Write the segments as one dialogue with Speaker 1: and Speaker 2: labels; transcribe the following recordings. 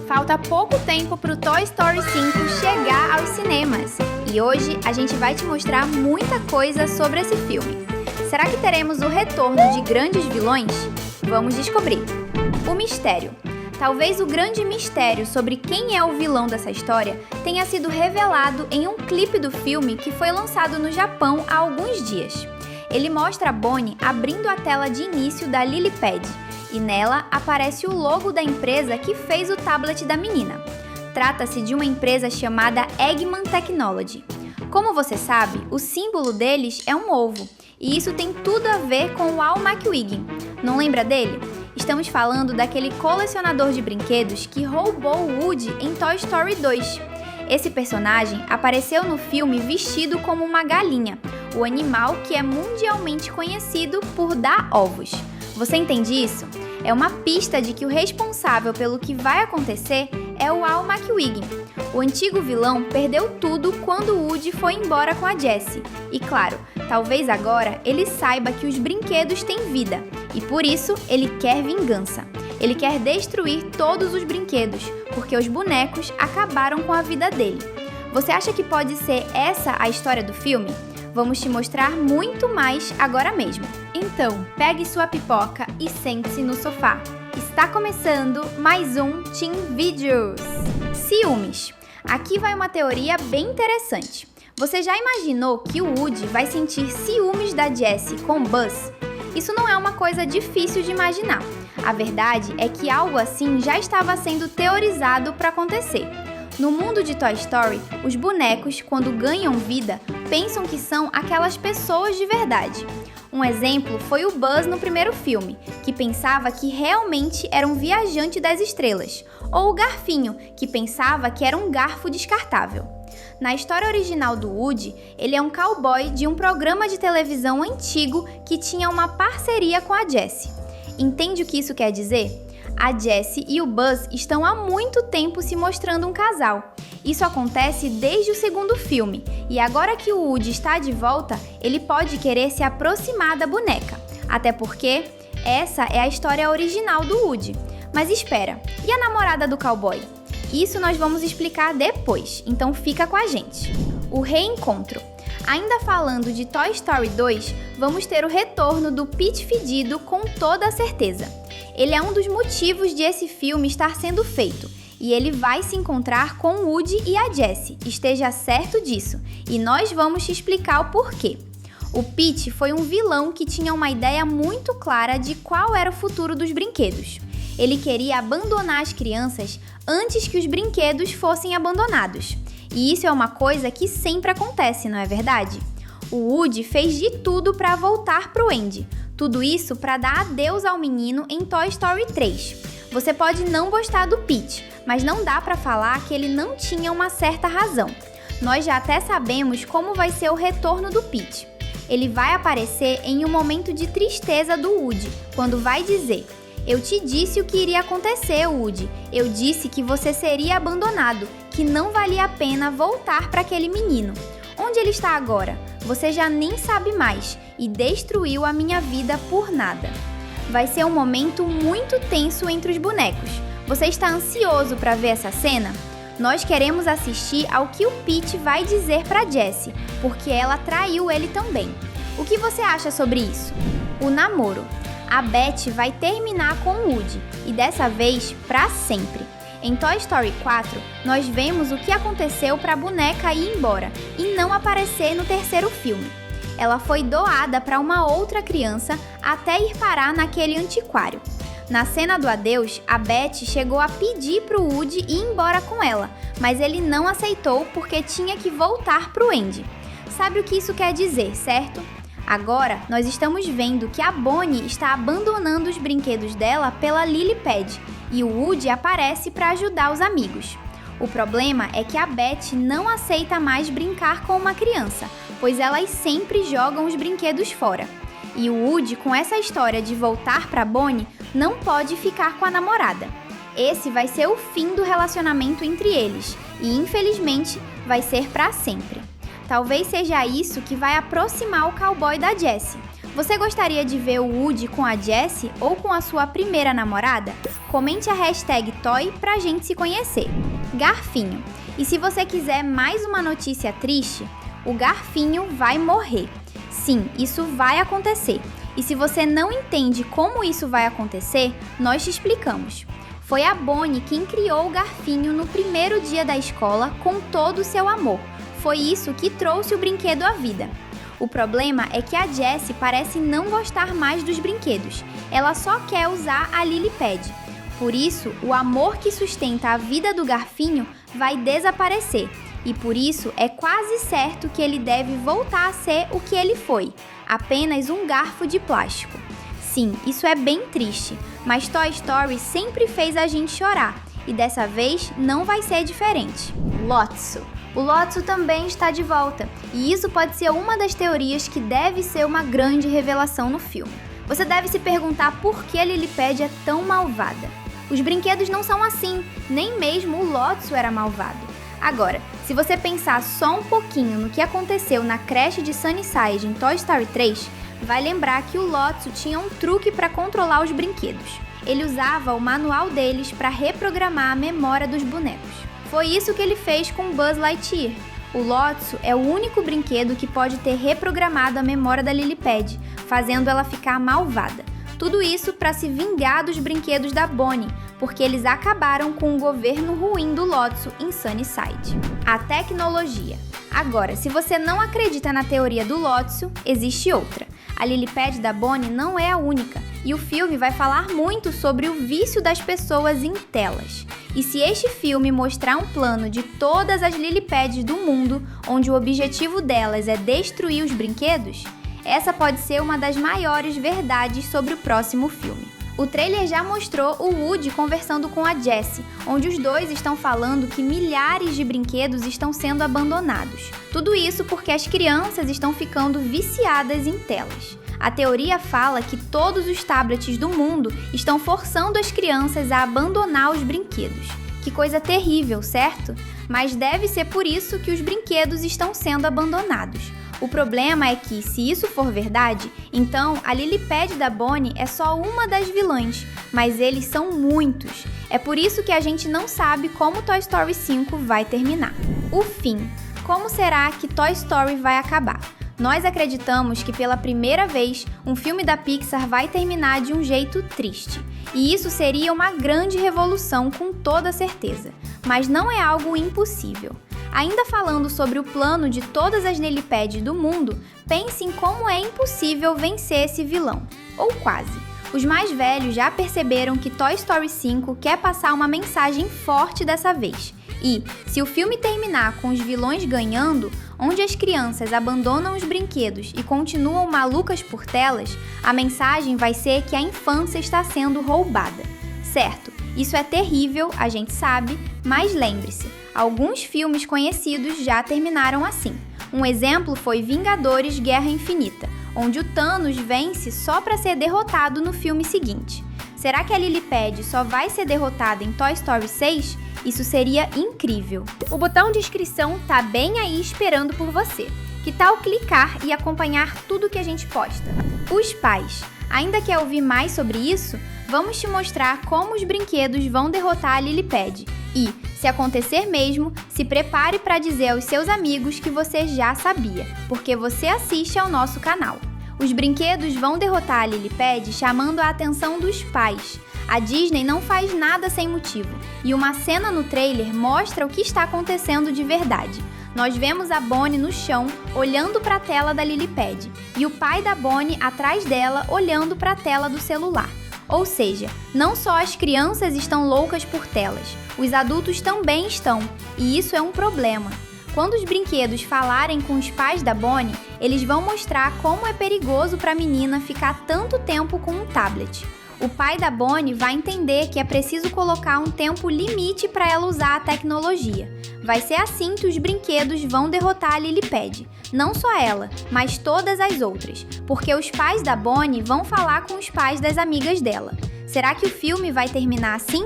Speaker 1: Falta pouco tempo para o Toy Story 5 chegar aos cinemas. E hoje a gente vai te mostrar muita coisa sobre esse filme. Será que teremos o retorno de grandes vilões? Vamos descobrir. O mistério. Talvez o grande mistério sobre quem é o vilão dessa história tenha sido revelado em um clipe do filme que foi lançado no Japão há alguns dias. Ele mostra a Bonnie abrindo a tela de início da Lily Pad, e nela aparece o logo da empresa que fez o tablet da menina. Trata-se de uma empresa chamada Eggman Technology. Como você sabe, o símbolo deles é um ovo, e isso tem tudo a ver com o Al McWiggin. Não lembra dele? Estamos falando daquele colecionador de brinquedos que roubou o Woody em Toy Story 2. Esse personagem apareceu no filme vestido como uma galinha, o animal que é mundialmente conhecido por dar ovos. Você entende isso? É uma pista de que o responsável pelo que vai acontecer é o Al McWiggin. O antigo vilão perdeu tudo quando o Woody foi embora com a Jessie. E claro, talvez agora ele saiba que os brinquedos têm vida, e por isso ele quer vingança. Ele quer destruir todos os brinquedos, porque os bonecos acabaram com a vida dele. Você acha que pode ser essa a história do filme? Vamos te mostrar muito mais agora mesmo. Então, pegue sua pipoca e sente-se no sofá. Está começando mais um Teen Videos. Ciúmes. Aqui vai uma teoria bem interessante. Você já imaginou que o Woody vai sentir ciúmes da Jessie com Buzz? Isso não é uma coisa difícil de imaginar. A verdade é que algo assim já estava sendo teorizado para acontecer. No mundo de Toy Story, os bonecos, quando ganham vida, pensam que são aquelas pessoas de verdade. Um exemplo foi o Buzz no primeiro filme, que pensava que realmente era um viajante das estrelas, ou o Garfinho, que pensava que era um garfo descartável. Na história original do Woody, ele é um cowboy de um programa de televisão antigo que tinha uma parceria com a Jessie. Entende o que isso quer dizer? A Jessie e o Buzz estão há muito tempo se mostrando um casal. Isso acontece desde o segundo filme, e agora que o Woody está de volta, ele pode querer se aproximar da boneca. Até porque essa é a história original do Woody. Mas espera, e a namorada do cowboy? Isso nós vamos explicar depois, então fica com a gente. O reencontro. Ainda falando de Toy Story 2, vamos ter o retorno do Pete Fedido com toda a certeza. Ele é um dos motivos de esse filme estar sendo feito, e ele vai se encontrar com o Woody e a Jessie, esteja certo disso, e nós vamos te explicar o porquê. O Pete foi um vilão que tinha uma ideia muito clara de qual era o futuro dos brinquedos. Ele queria abandonar as crianças antes que os brinquedos fossem abandonados. E isso é uma coisa que sempre acontece, não é verdade? O Woody fez de tudo para voltar pro Andy. Tudo isso para dar adeus ao menino em Toy Story 3. Você pode não gostar do Pete, mas não dá para falar que ele não tinha uma certa razão. Nós já até sabemos como vai ser o retorno do Pete. Ele vai aparecer em um momento de tristeza do Woody, quando vai dizer: "Eu te disse o que iria acontecer, Woody. Eu disse que você seria abandonado, que não valia a pena voltar para aquele menino. Onde ele está agora? Você já nem sabe mais e destruiu a minha vida por nada." Vai ser um momento muito tenso entre os bonecos. Você está ansioso para ver essa cena? Nós queremos assistir ao que o Pete vai dizer para Jessie, porque ela traiu ele também. O que você acha sobre isso? O namoro. A Beth vai terminar com o Woody, e dessa vez para sempre. Em Toy Story 4, nós vemos o que aconteceu para a boneca ir embora e não aparecer no terceiro filme. Ela foi doada para uma outra criança até ir parar naquele antiquário. Na cena do adeus, a Beth chegou a pedir para o Woody ir embora com ela, mas ele não aceitou porque tinha que voltar para o Andy. Sabe o que isso quer dizer, certo? Agora, nós estamos vendo que a Bonnie está abandonando os brinquedos dela pela Lily Pad, e o Woody aparece para ajudar os amigos. O problema é que a Beth não aceita mais brincar com uma criança, pois elas sempre jogam os brinquedos fora. E o Woody, com essa história de voltar para Bonnie, não pode ficar com a namorada. Esse vai ser o fim do relacionamento entre eles, e infelizmente vai ser para sempre. Talvez seja isso que vai aproximar o cowboy da Jessie. Você gostaria de ver o Woody com a Jessie ou com a sua primeira namorada? Comente a hashtag Toy pra gente se conhecer. Garfinho. E se você quiser mais uma notícia triste, o Garfinho vai morrer. Sim, isso vai acontecer. E se você não entende como isso vai acontecer, nós te explicamos. Foi a Bonnie quem criou o Garfinho no primeiro dia da escola com todo o seu amor. Foi isso que trouxe o brinquedo à vida. O problema é que a Jessie parece não gostar mais dos brinquedos. Ela só quer usar a Lily Pad. Por isso, o amor que sustenta a vida do Garfinho vai desaparecer. E por isso, é quase certo que ele deve voltar a ser o que ele foi, apenas um garfo de plástico. Sim, isso é bem triste, mas Toy Story sempre fez a gente chorar, e dessa vez não vai ser diferente. Lotso. O Lotso também está de volta, e isso pode ser uma das teorias que deve ser uma grande revelação no filme. Você deve se perguntar por que a Lily Pad é tão malvada. Os brinquedos não são assim, nem mesmo o Lotso era malvado. Agora, se você pensar só um pouquinho no que aconteceu na creche de Sunnyside em Toy Story 3, vai lembrar que o Lotso tinha um truque para controlar os brinquedos. Ele usava o manual deles para reprogramar a memória dos bonecos. Foi isso que ele fez com Buzz Lightyear. O Lotso é o único brinquedo que pode ter reprogramado a memória da Lily Pad, fazendo ela ficar malvada. Tudo isso para se vingar dos brinquedos da Bonnie, porque eles acabaram com o governo ruim do Lotso em Sunnyside. A tecnologia. Agora, se você não acredita na teoria do Lotso, existe outra. A Lily Pad da Bonnie não é a única, e o filme vai falar muito sobre o vício das pessoas em telas. E se este filme mostrar um plano de todas as Lily Pads do mundo, onde o objetivo delas é destruir os brinquedos, essa pode ser uma das maiores verdades sobre o próximo filme. O trailer já mostrou o Woody conversando com a Jessie, onde os dois estão falando que milhares de brinquedos estão sendo abandonados. Tudo isso porque as crianças estão ficando viciadas em telas. A teoria fala que todos os tablets do mundo estão forçando as crianças a abandonar os brinquedos. Que coisa terrível, certo? Mas deve ser por isso que os brinquedos estão sendo abandonados. O problema é que, se isso for verdade, então a Lily Pad da Bonnie é só uma das vilãs, mas eles são muitos. É por isso que a gente não sabe como Toy Story 5 vai terminar. O fim. Como será que Toy Story vai acabar? Nós acreditamos que pela primeira vez, um filme da Pixar vai terminar de um jeito triste. E isso seria uma grande revolução com toda certeza. Mas não é algo impossível. Ainda falando sobre o plano de todas as Lily Pads do mundo, pense em como é impossível vencer esse vilão. Ou quase. Os mais velhos já perceberam que Toy Story 5 quer passar uma mensagem forte dessa vez. E, se o filme terminar com os vilões ganhando, onde as crianças abandonam os brinquedos e continuam malucas por telas, a mensagem vai ser que a infância está sendo roubada. Certo, isso é terrível, a gente sabe, mas lembre-se, alguns filmes conhecidos já terminaram assim. Um exemplo foi Vingadores Guerra Infinita, onde o Thanos vence só para ser derrotado no filme seguinte. Será que a Lily Pad só vai ser derrotada em Toy Story 6? Isso seria incrível. O botão de inscrição tá bem aí esperando por você. Que tal clicar e acompanhar tudo que a gente posta? Os pais. Ainda quer ouvir mais sobre isso? Vamos te mostrar como os brinquedos vão derrotar a Lily Pad. E, se acontecer mesmo, se prepare para dizer aos seus amigos que você já sabia, porque você assiste ao nosso canal. Os brinquedos vão derrotar a Lily Pad chamando a atenção dos pais. A Disney não faz nada sem motivo, e uma cena no trailer mostra o que está acontecendo de verdade. Nós vemos a Bonnie no chão, olhando para a tela da Lily Pad, e o pai da Bonnie atrás dela, olhando para a tela do celular. Ou seja, não só as crianças estão loucas por telas, os adultos também estão, e isso é um problema. Quando os brinquedos falarem com os pais da Bonnie, eles vão mostrar como é perigoso para a menina ficar tanto tempo com um tablet. O pai da Bonnie vai entender que é preciso colocar um tempo limite para ela usar a tecnologia. Vai ser assim que os brinquedos vão derrotar a Lily Pad. Não só ela, mas todas as outras, porque os pais da Bonnie vão falar com os pais das amigas dela. Será que o filme vai terminar assim?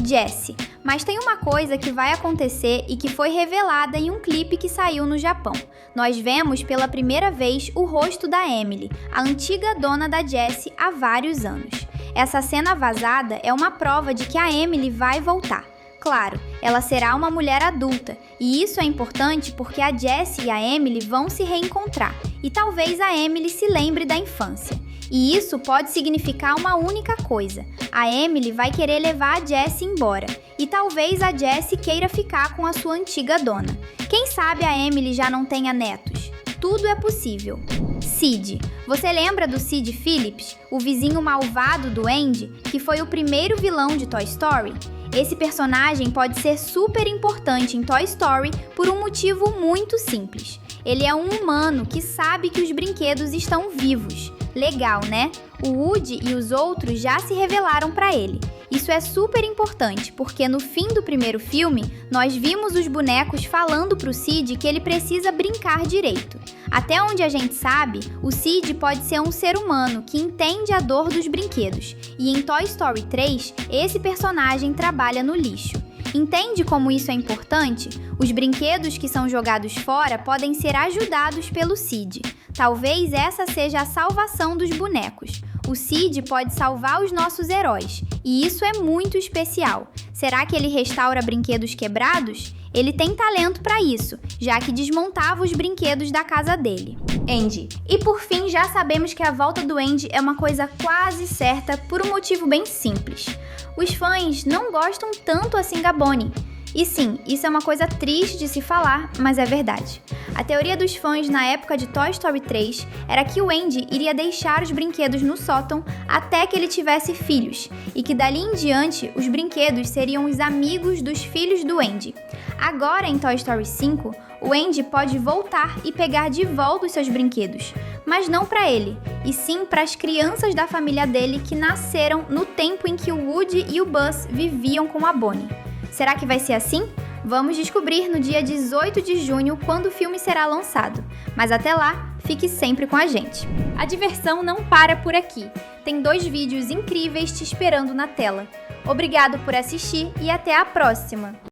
Speaker 1: Jessie. Mas tem uma coisa que vai acontecer e que foi revelada em um clipe que saiu no Japão. Nós vemos pela primeira vez o rosto da Emily, a antiga dona da Jessie há vários anos. Essa cena vazada é uma prova de que a Emily vai voltar. Claro, ela será uma mulher adulta, e isso é importante porque a Jessie e a Emily vão se reencontrar, e talvez a Emily se lembre da infância. E isso pode significar uma única coisa: a Emily vai querer levar a Jessie embora, e talvez a Jessie queira ficar com a sua antiga dona. Quem sabe a Emily já não tenha netos? Tudo é possível. Sid. Você lembra do Sid Phillips, o vizinho malvado do Andy, que foi o primeiro vilão de Toy Story? Esse personagem pode ser super importante em Toy Story por um motivo muito simples. Ele é um humano que sabe que os brinquedos estão vivos. Legal, né? O Woody e os outros já se revelaram para ele. Isso é super importante, porque no fim do primeiro filme, nós vimos os bonecos falando pro Sid que ele precisa brincar direito. Até onde a gente sabe, o Sid pode ser um ser humano que entende a dor dos brinquedos. E em Toy Story 3, esse personagem trabalha no lixo. Entende como isso é importante? Os brinquedos que são jogados fora podem ser ajudados pelo Sid. Talvez essa seja a salvação dos bonecos. O Sid pode salvar os nossos heróis, e isso é muito especial. Será que ele restaura brinquedos quebrados? Ele tem talento para isso, já que desmontava os brinquedos da casa dele. Andy. E por fim, já sabemos que a volta do Andy é uma coisa quase certa por um motivo bem simples. Os fãs não gostam tanto assim da Bonnie. E sim, isso é uma coisa triste de se falar, mas é verdade. A teoria dos fãs na época de Toy Story 3 era que o Andy iria deixar os brinquedos no sótão até que ele tivesse filhos, e que dali em diante os brinquedos seriam os amigos dos filhos do Andy. Agora em Toy Story 5, o Andy pode voltar e pegar de volta os seus brinquedos, mas não para ele, e sim para as crianças da família dele que nasceram no tempo em que o Woody e o Buzz viviam com a Bonnie. Será que vai ser assim? Vamos descobrir no dia 18 de junho, quando o filme será lançado. Mas até lá, fique sempre com a gente. A diversão não para por aqui. Tem 2 vídeos incríveis te esperando na tela. Obrigado por assistir e até a próxima!